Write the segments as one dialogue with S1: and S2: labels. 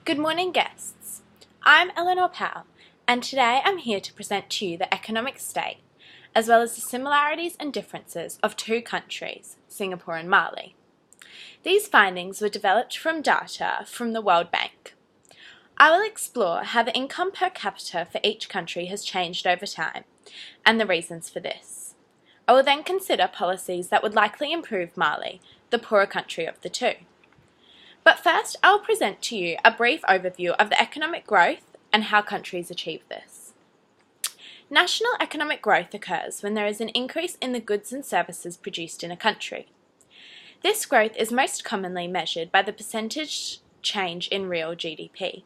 S1: Good morning, guests. I'm Eleanor Powell, and today I'm here to present to you the economic state, as well as the similarities and differences of two countries, Singapore and Mali. These findings were developed from data from the World Bank. I will explore how the income per capita for each country has changed over time, and the reasons for this. I will then consider policies that would likely improve Mali, the poorer country of the two. But first, I'll present to you a brief overview of the economic growth and how countries achieve this. National economic growth occurs when there is an increase in the goods and services produced in a country. This growth is most commonly measured by the percentage change in real GDP.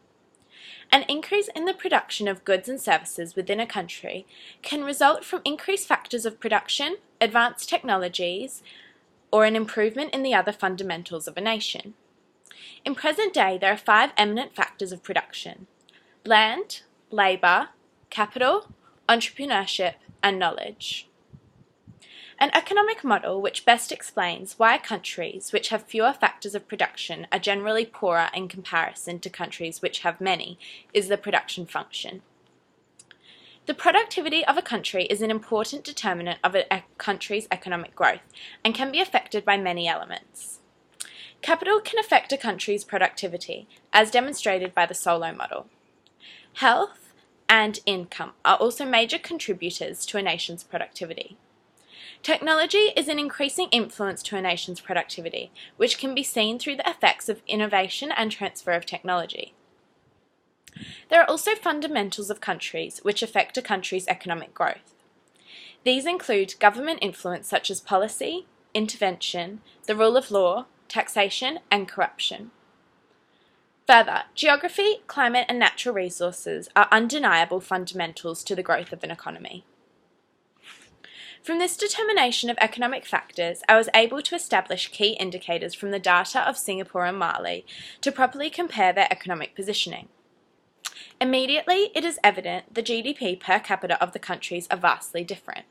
S1: An increase in the production of goods and services within a country can result from increased factors of production, advanced technologies, or an improvement in the other fundamentals of a nation. In present day, there are 5 eminent factors of production: land, labour, capital, entrepreneurship, and knowledge. An economic model which best explains why countries which have fewer factors of production are generally poorer in comparison to countries which have many is the production function. The productivity of a country is an important determinant of a country's economic growth and can be affected by many elements. Capital can affect a country's productivity, as demonstrated by the Solo model. Health and income are also major contributors to a nation's productivity. Technology is an increasing influence to a nation's productivity, which can be seen through the effects of innovation and transfer of technology. There are also fundamentals of countries which affect a country's economic growth. These include government influence such as policy, intervention, the rule of law, taxation, and corruption. Further, geography, climate, and natural resources are undeniable fundamentals to the growth of an economy. From this determination of economic factors, I was able to establish key indicators from the data of Singapore and Mali to properly compare their economic positioning. Immediately, it is evident the GDP per capita of the countries are vastly different.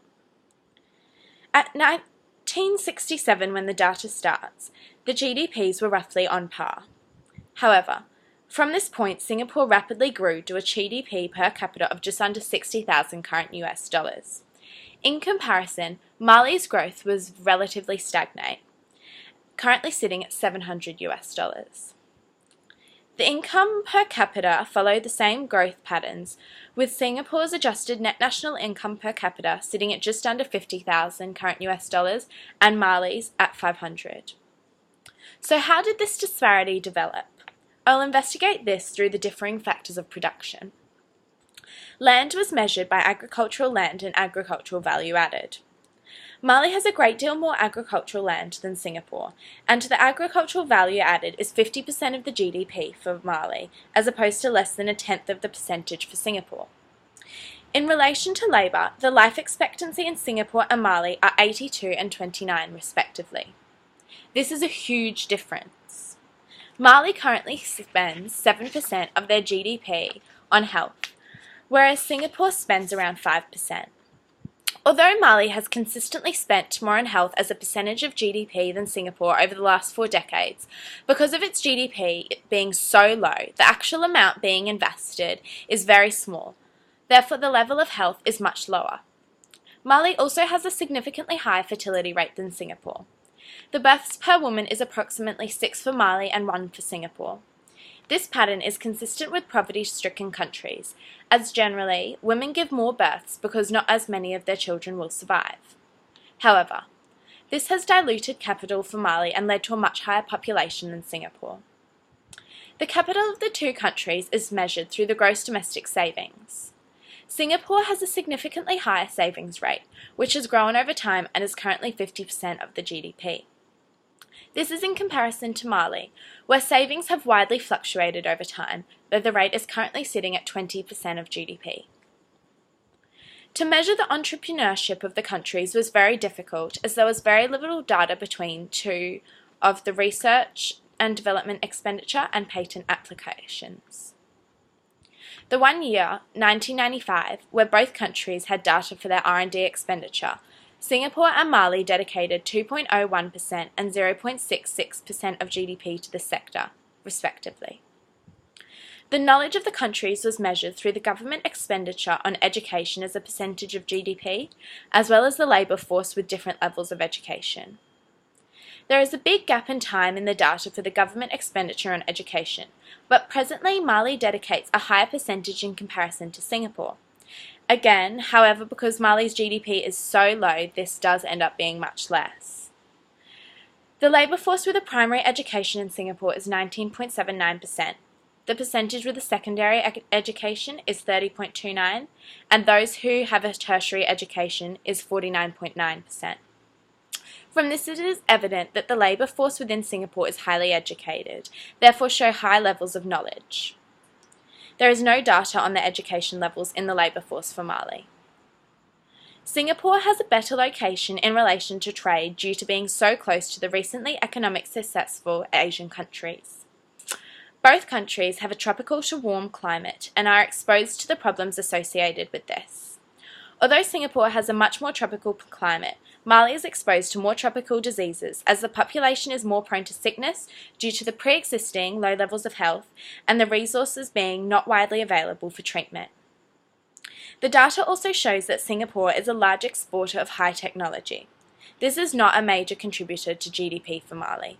S1: At 1967, when the data starts, the GDPs were roughly on par. However, from this point, Singapore rapidly grew to a GDP per capita of just under 60,000 current US dollars. In comparison, Mali's growth was relatively stagnant, currently sitting at 700 US dollars. The income per capita followed the same growth patterns, with Singapore's adjusted net national income per capita sitting at just under 50,000 current US dollars and Mali's at 500. So how did this disparity develop? I'll investigate this through the differing factors of production. Land was measured by agricultural land and agricultural value added. Mali has a great deal more agricultural land than Singapore, and the agricultural value added is 50% of the GDP for Mali, as opposed to less than 1/10 of the percentage for Singapore. In relation to labour, the life expectancy in Singapore and Mali are 82 and 29 respectively. This is a huge difference. Mali currently spends 7% of their GDP on health, whereas Singapore spends around 5%. Although Mali has consistently spent more on health as a percentage of GDP than Singapore over the last 4 decades, because of its GDP being so low, the actual amount being invested is very small. Therefore, the level of health is much lower. Mali also has a significantly higher fertility rate than Singapore. The births per woman is approximately 6 for Mali and 1 for Singapore. This pattern is consistent with poverty-stricken countries, as generally, women give more births because not as many of their children will survive. However, this has diluted capital for Mali and led to a much higher population than Singapore. The capital of the two countries is measured through the gross domestic savings. Singapore has a significantly higher savings rate, which has grown over time and is currently 50% of the GDP. This is in comparison to Mali, where savings have widely fluctuated over time, though the rate is currently sitting at 20% of GDP. To measure the entrepreneurship of the countries was very difficult, as there was very little data between two of the research and development expenditure and patent applications. The 1 year, 1995, where both countries had data for their R&D expenditure, Singapore and Mali dedicated 2.01% and 0.66% of GDP to this sector, respectively. The knowledge of the countries was measured through the government expenditure on education as a percentage of GDP, as well as the labour force with different levels of education. There is a big gap in time in the data for the government expenditure on education, but presently Mali dedicates a higher percentage in comparison to Singapore. Again, however, because Mali's GDP is so low, this does end up being much less. The labour force with a primary education in Singapore is 19.79%. The percentage with a secondary education is 30.29%, and those who have a tertiary education is 49.9%. From this it is evident that the labour force within Singapore is highly educated, therefore show high levels of knowledge. There is no data on the education levels in the labour force for Mali. Singapore has a better location in relation to trade due to being so close to the recently economically successful Asian countries. Both countries have a tropical to warm climate and are exposed to the problems associated with this. Although Singapore has a much more tropical climate, Mali is exposed to more tropical diseases as the population is more prone to sickness due to the pre-existing low levels of health and the resources being not widely available for treatment. The data also shows that Singapore is a large exporter of high technology. This is not a major contributor to GDP for Mali.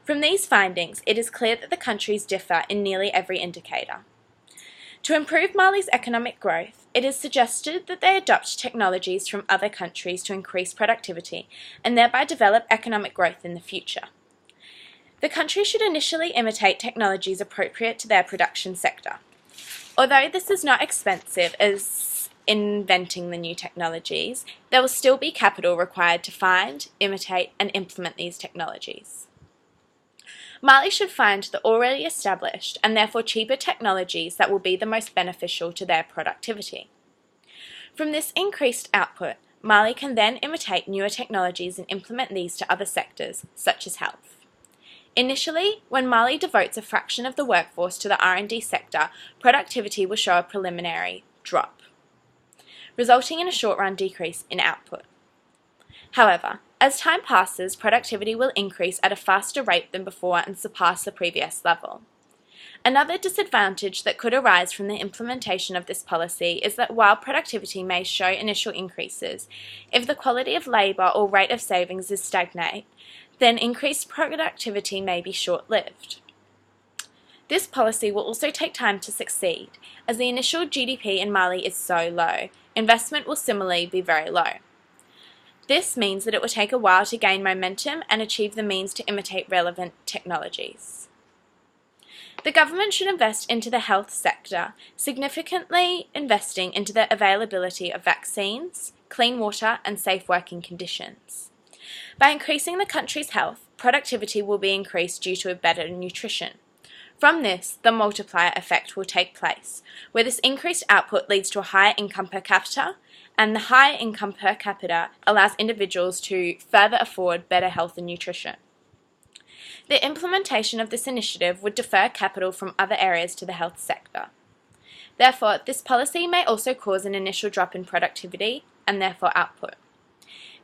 S1: From these findings, it is clear that the countries differ in nearly every indicator. To improve Mali's economic growth, it is suggested that they adopt technologies from other countries to increase productivity and thereby develop economic growth in the future. The country should initially imitate technologies appropriate to their production sector. Although this is not expensive as inventing the new technologies, there will still be capital required to find, imitate, and implement these technologies. Mali should find the already established and therefore cheaper technologies that will be the most beneficial to their productivity. From this increased output, Mali can then imitate newer technologies and implement these to other sectors, such as health. Initially, when Mali devotes a fraction of the workforce to the R&D sector, productivity will show a preliminary drop, resulting in a short-run decrease in output. However, as time passes, productivity will increase at a faster rate than before and surpass the previous level. Another disadvantage that could arise from the implementation of this policy is that while productivity may show initial increases, if the quality of labour or rate of savings is stagnant, then increased productivity may be short-lived. This policy will also take time to succeed, as the initial GDP in Mali is so low. Investment will similarly be very low. This means that it will take a while to gain momentum and achieve the means to imitate relevant technologies. The government should invest into the health sector, significantly investing into the availability of vaccines, clean water, and safe working conditions. By increasing the country's health, productivity will be increased due to a better nutrition. From this, the multiplier effect will take place, where this increased output leads to a higher income per capita, and the higher income per capita allows individuals to further afford better health and nutrition. The implementation of this initiative would defer capital from other areas to the health sector. Therefore, this policy may also cause an initial drop in productivity and therefore output.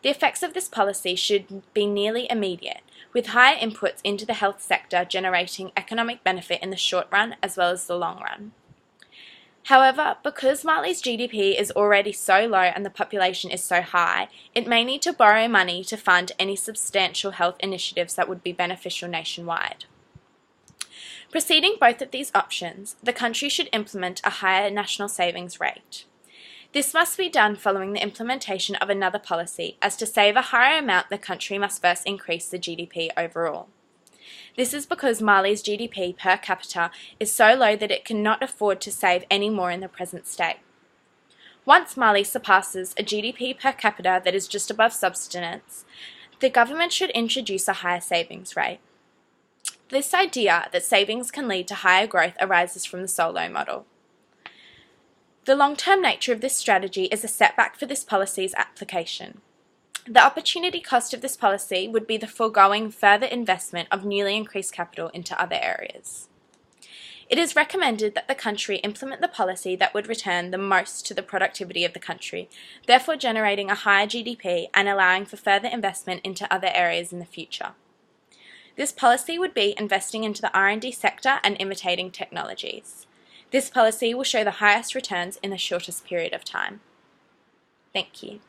S1: The effects of this policy should be nearly immediate, with higher inputs into the health sector generating economic benefit in the short run as well as the long run. However, because Mali's GDP is already so low and the population is so high, it may need to borrow money to fund any substantial health initiatives that would be beneficial nationwide. Preceding both of these options, the country should implement a higher national savings rate. This must be done following the implementation of another policy, as to save a higher amount the country must first increase the GDP overall. This is because Mali's GDP per capita is so low that it cannot afford to save any more in the present state. Once Mali surpasses a GDP per capita that is just above subsistence, the government should introduce a higher savings rate. This idea that savings can lead to higher growth arises from the solo model. The long-term nature of this strategy is a setback for this policy's application. The opportunity cost of this policy would be the foregoing further investment of newly increased capital into other areas. It is recommended that the country implement the policy that would return the most to the productivity of the country, therefore generating a higher GDP and allowing for further investment into other areas in the future. This policy would be investing into the R&D sector and imitating technologies. This policy will show the highest returns in the shortest period of time. Thank you.